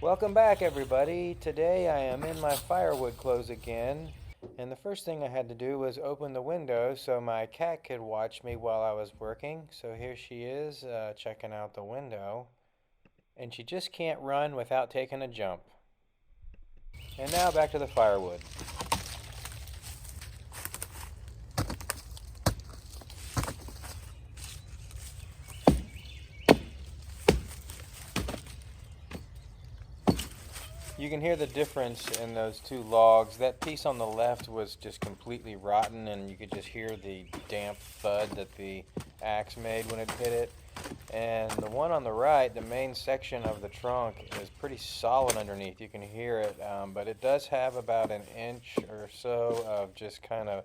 Welcome back, everybody. Today I am in my firewood clothes again, and the first thing I had to do was open the window so my cat could watch me while I was working. So here she is, checking out the window, and she just can't run without taking a jump. And now back to the firewood. You can hear the difference in those two logs. That piece on the left was just completely rotten, and you could just hear the damp thud that the axe made when it hit it. And the one on the right, the main section of the trunk, is pretty solid underneath. You can hear it, but it does have about an inch or so of just kind of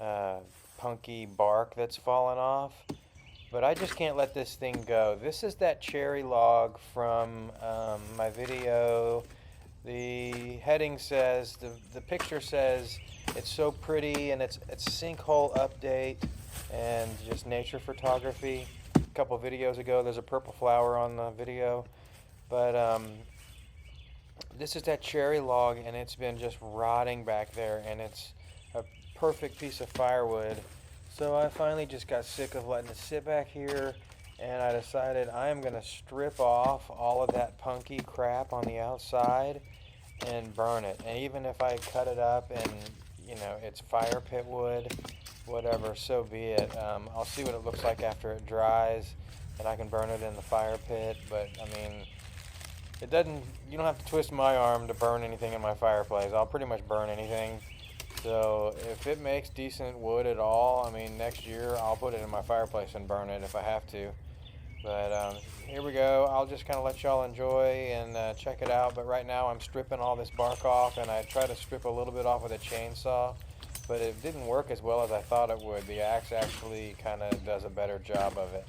uh, punky bark that's fallen off. But I just can't let this thing go. This is that cherry log from my video. The heading says, the picture says, it's so pretty, and it's sinkhole update and just nature photography. A couple videos ago, there's a purple flower on the video. But this is that cherry log, and it's been just rotting back there, and it's a perfect piece of firewood. So I finally just got sick of letting it sit back here, and I decided I am going to strip off all of that punky crap on the outside and burn it. And even if I cut it up and, it's fire pit wood, whatever, so be it. I'll see what it looks like after it dries, and I can burn it in the fire pit. But, I mean, you don't have to twist my arm to burn anything in my fireplace. I'll pretty much burn anything. So if it makes decent wood at all, I mean, next year I'll put it in my fireplace and burn it if I have to. But here we go. I'll just kind of let y'all enjoy and check it out. But right now I'm stripping all this bark off, and I try to strip a little bit off with a chainsaw. But it didn't work as well as I thought it would. The axe actually kind of does a better job of it.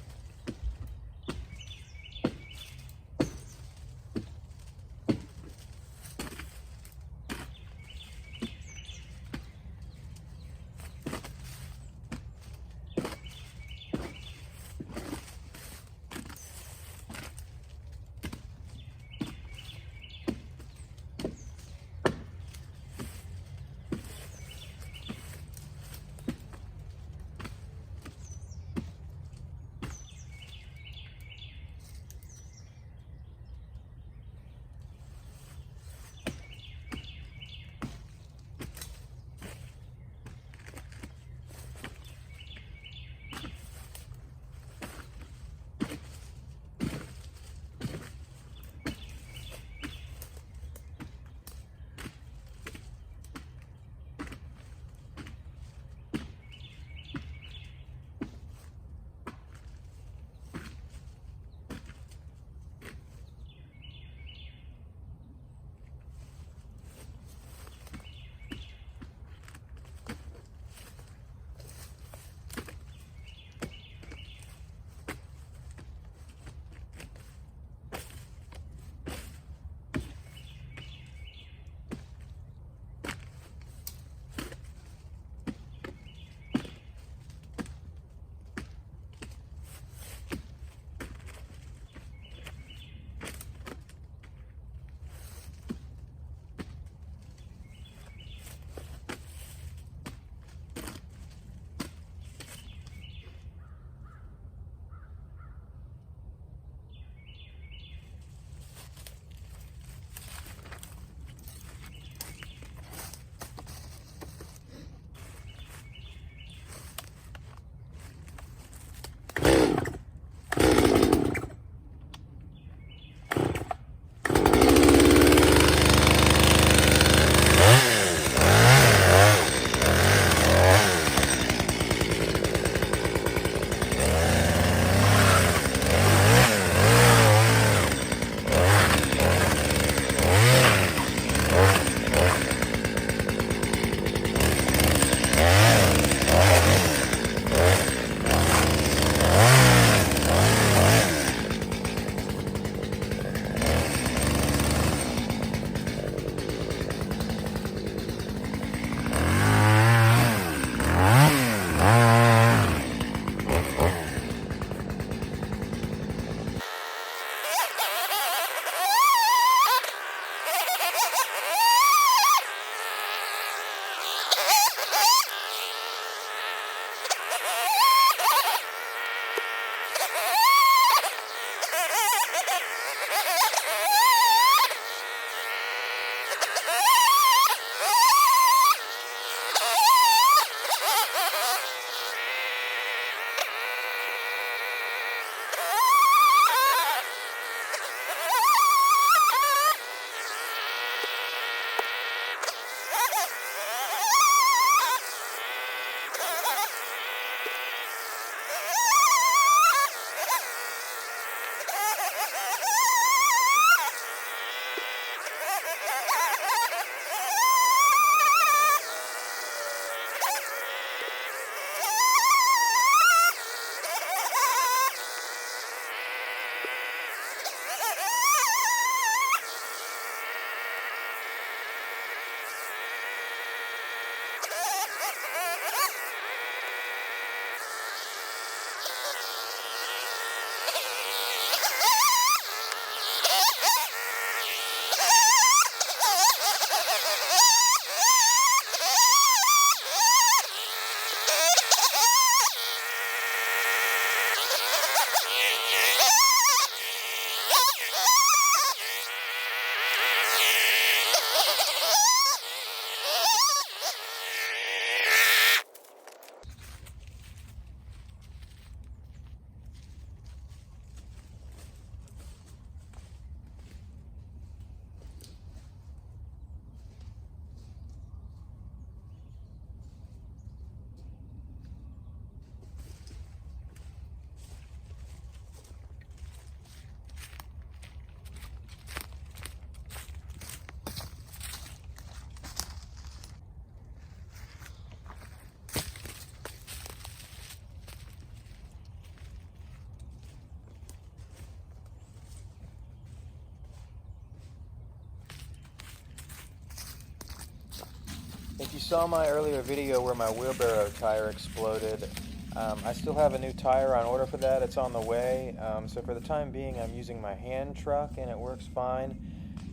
you saw my earlier video where my wheelbarrow tire exploded, I still have a new tire on order for that. It's on the way. So for the time being, I'm using my hand truck and it works fine.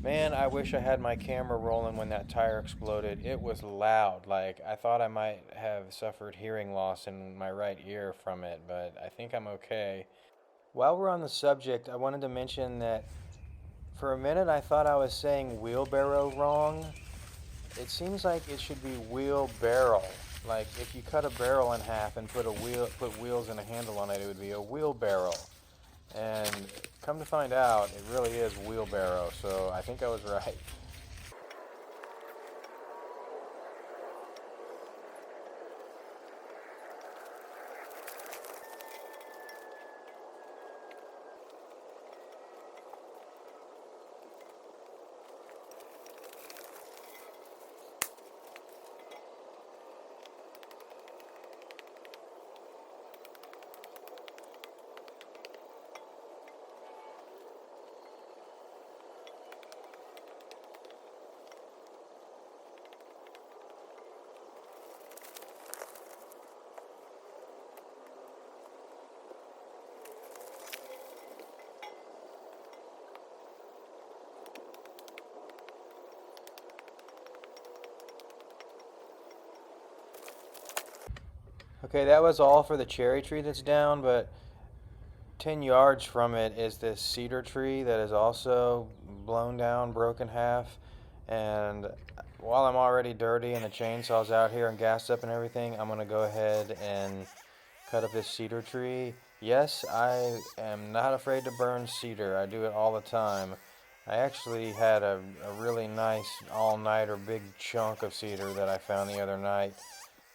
Man, I wish I had my camera rolling when that tire exploded. It was loud. Like, I thought I might have suffered hearing loss in my right ear from it, but I think I'm okay. While we're on the subject, I wanted to mention that for a minute I thought I was saying wheelbarrow wrong. It seems like it should be wheelbarrow. Like if you cut a barrel in half and put wheels and a handle on it, it would be a wheelbarrow. And come to find out, it really is wheelbarrow. So I think I was right. Okay, that was all for the cherry tree that's down, but 10 yards from it is this cedar tree that is also blown down, broken half. And while I'm already dirty and the chainsaw's out here and gassed up and everything, I'm going to go ahead and cut up this cedar tree. Yes, I am not afraid to burn cedar. I do it all the time. I actually had a really nice all-nighter big chunk of cedar that I found the other night.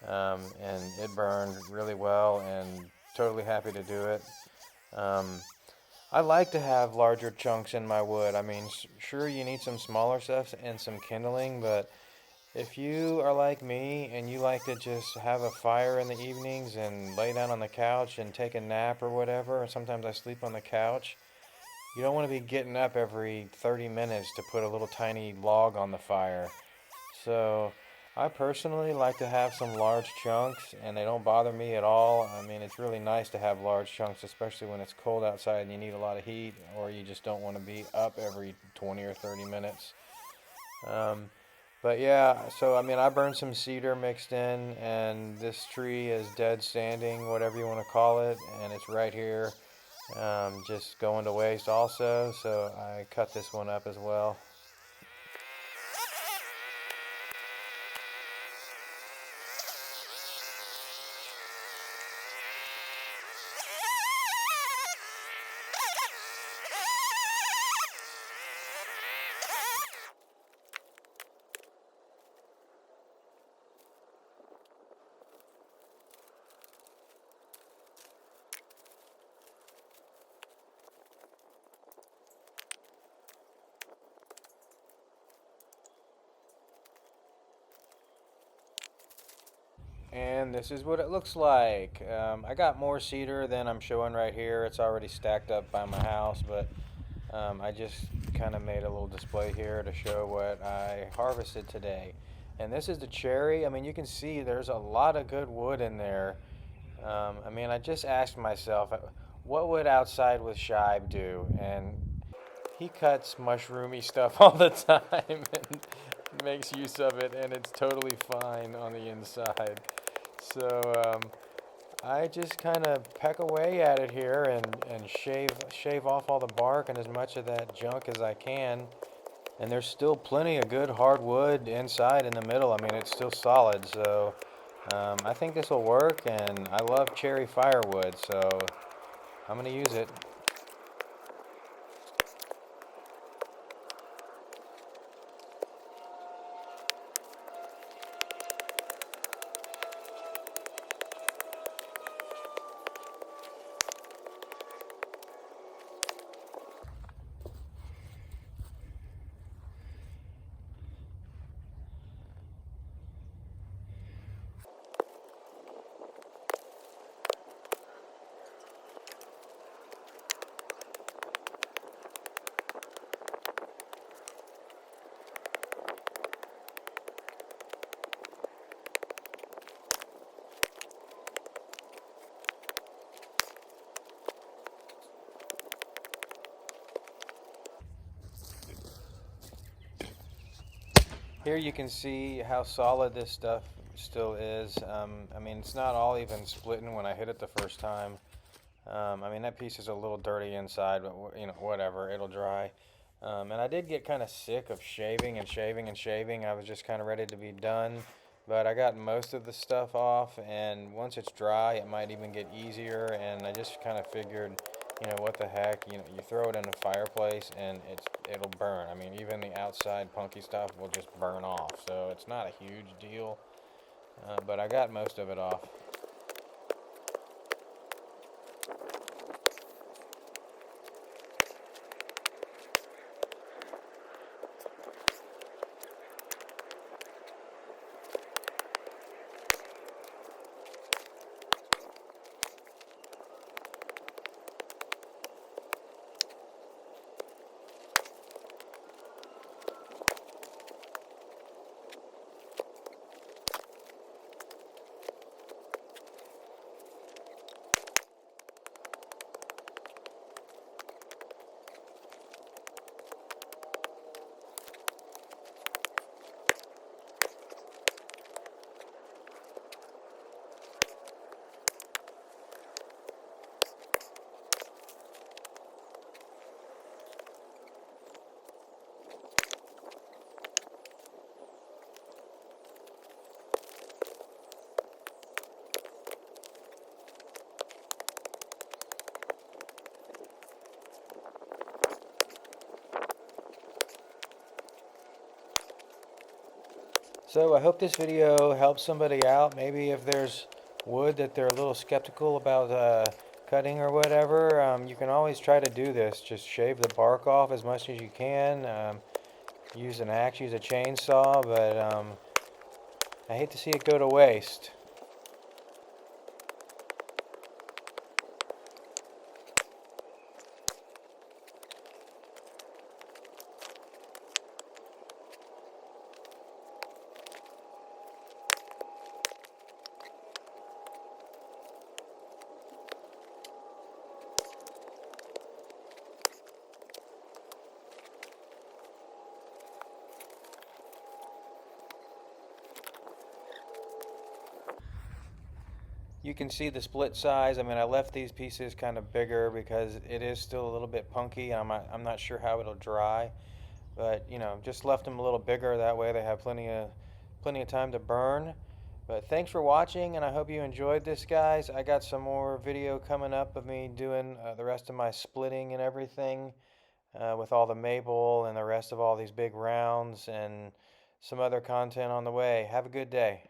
And it burned really well and totally happy to do it. Um, I like to have larger chunks in my wood. I mean, sure you need some smaller stuff and some kindling, but if you are like me and you like to just have a fire in the evenings and lay down on the couch and take a nap or whatever, or sometimes I sleep on the couch, you don't want to be getting up every 30 minutes to put a little tiny log on the fire. So I personally like to have some large chunks and they don't bother me at all. I mean, it's really nice to have large chunks, especially when it's cold outside and you need a lot of heat or you just don't want to be up every 20 or 30 minutes. But yeah, so I mean, I burned some cedar mixed in, and this tree is dead standing, whatever you want to call it, and it's right here, just going to waste also, so I cut this one up as well. And this is what it looks like. I got more cedar than I'm showing right here. It's already stacked up by my house, but I just kind of made a little display here to show what I harvested today. And this is the cherry. I mean, you can see there's a lot of good wood in there. I mean, I just asked myself, what would Outside with Shibe do? And he cuts mushroomy stuff all the time and makes use of it, and it's totally fine on the inside. So I just kind of peck away at it here and shave off all the bark and as much of that junk as I can. And there's still plenty of good hardwood inside in the middle. I mean, it's still solid. So I think this will work, and I love cherry firewood, so I'm going to use it. Here you can see how solid this stuff still is. I mean, it's not all even splitting when I hit it the first time. I mean, that piece is a little dirty inside, but you know, whatever, it'll dry. And I did get kind of sick of shaving and shaving and shaving. I was just kind of ready to be done, but I got most of the stuff off, and once it's dry, it might even get easier. And I just kind of figured, you know, what the heck, you know, you throw it in a fireplace and it'll burn. I mean, even the outside punky stuff will just burn off, so it's not a huge deal. But I got most of it off. So I hope this video helps somebody out. Maybe if there's wood that they're a little skeptical about cutting or whatever, you can always try to do this. Just shave the bark off as much as you can. Use an axe, use a chainsaw, but I hate to see it go to waste. You can see the split size. I mean, I left these pieces kind of bigger because it is still a little bit punky. I'm not sure how it'll dry, but you know, just left them a little bigger. That way they have plenty of time to burn. But thanks for watching, and I hope you enjoyed this, guys. I got some more video coming up of me doing the rest of my splitting and everything with all the maple and the rest of all these big rounds and some other content on the way. Have a good day.